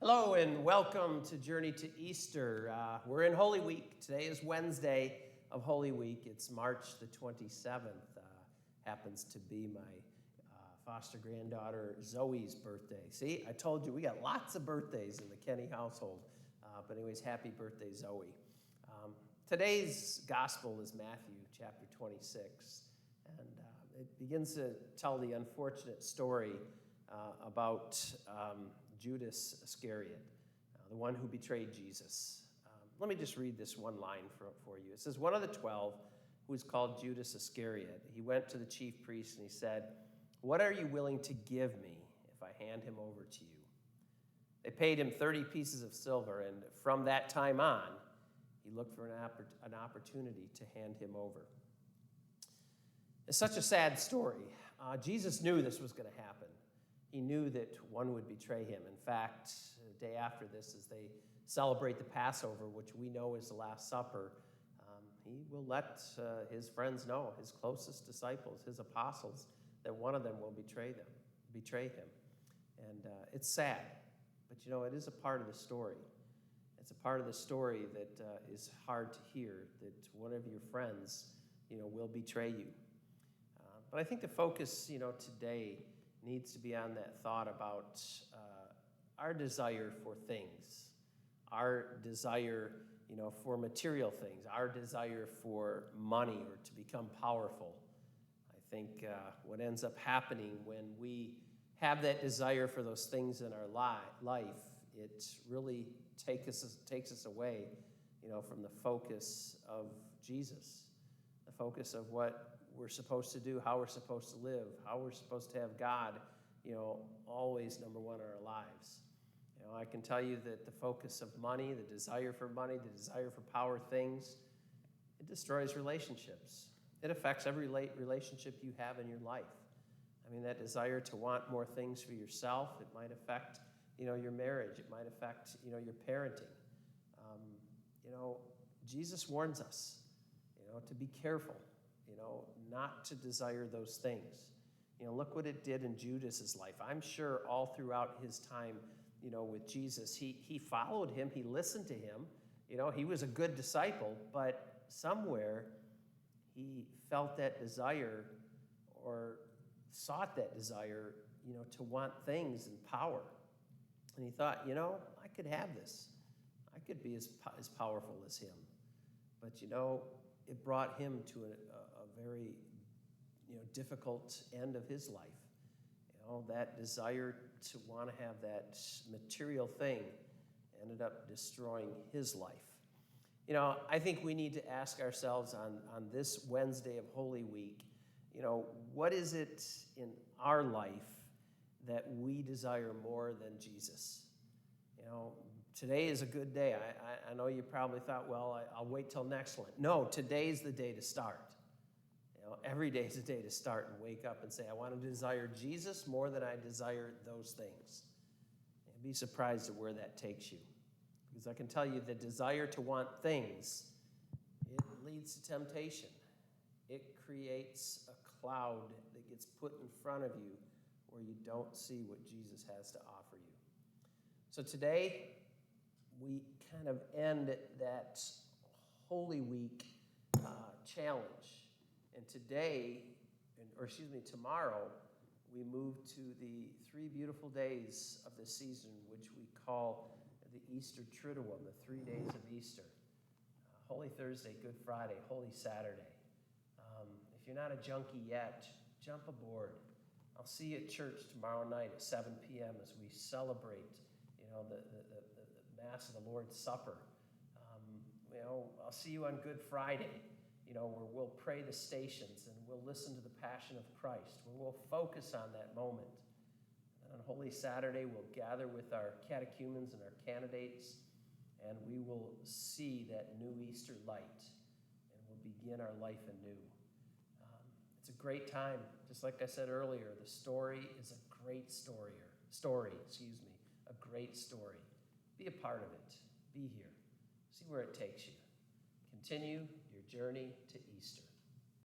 Hello and welcome to Journey to Easter. We're in Holy Week. Today is Wednesday of Holy Week. It's March the 27th. Happens to be my foster granddaughter Zoe's birthday. See, I told you we got lots of birthdays in the Kenny household. But anyways, happy birthday, Zoe. Today's gospel is Matthew chapter 26. And it begins to tell the unfortunate story about Judas Iscariot, the one who betrayed Jesus. Let me just read this one line for you. It says, one of the 12, who is called Judas Iscariot, he went to the chief priests and he said, "What are you willing to give me if I hand him over to you?" They paid him 30 pieces of silver, and from that time on, he looked for an opportunity to hand him over. It's such a sad story. Jesus knew this was going to happen. He knew that one would betray him. In fact, the day after this, as they celebrate the Passover, which we know is the Last Supper, he will let his friends know, his closest disciples, his apostles, that one of them will betray him. And it's sad, but it is a part of the story. It's a part of the story that is hard to hear, that one of your friends, will betray you. But I think the focus, today needs to be on that thought about our desire for things, our desire, for material things, our desire for money or to become powerful. I think what ends up happening when we have that desire for those things in our life, it really takes us away, from the focus of Jesus, the focus of what we're supposed to do, how we're supposed to live, how we're supposed to have God, always number one in our lives. I can tell you that the focus of money, the desire for power things, it destroys relationships. It affects every relationship you have in your life. I mean, that desire to want more things for yourself, it might affect, your marriage. It might affect, your parenting. Jesus warns us, to be careful, not to desire those things. Look what it did in Judas's life. I'm sure all throughout his time, with Jesus, he followed him, he listened to him. He was a good disciple, but somewhere he felt that desire or sought that desire, to want things and power. And he thought, I could have this. I could be as powerful as him. But, it brought him to a very, difficult end of his life. That desire to want to have that material thing ended up destroying his life. I think we need to ask ourselves on this Wednesday of Holy Week, what is it in our life that we desire more than Jesus? Today is a good day. I know you probably thought, well, I'll wait till next Lent. No, today's the day to start. Every day is a day to start and wake up and say, I want to desire Jesus more than I desire those things. And be surprised at where that takes you. Because I can tell you the desire to want things, it leads to temptation. It creates a cloud that gets put in front of you where you don't see what Jesus has to offer you. So today, we kind of end that Holy Week challenge. And tomorrow, we move to the 3 beautiful days of the season, which we call the Easter Triduum, the 3 days of Easter. Holy Thursday, Good Friday, Holy Saturday. If you're not a junkie yet, jump aboard. I'll see you at church tomorrow night at 7 p.m. as we celebrate, the Mass of the Lord's Supper. I'll see you on Good Friday, where we'll pray the stations and we'll listen to the Passion of Christ, where we'll focus on that moment. And on Holy Saturday, we'll gather with our catechumens and our candidates, and we will see that new Easter light, and we'll begin our life anew. It's a great time. Just like I said earlier, the story is a great story. A great story. Be a part of it. Be here. See where it takes you. Continue your journey to Easter.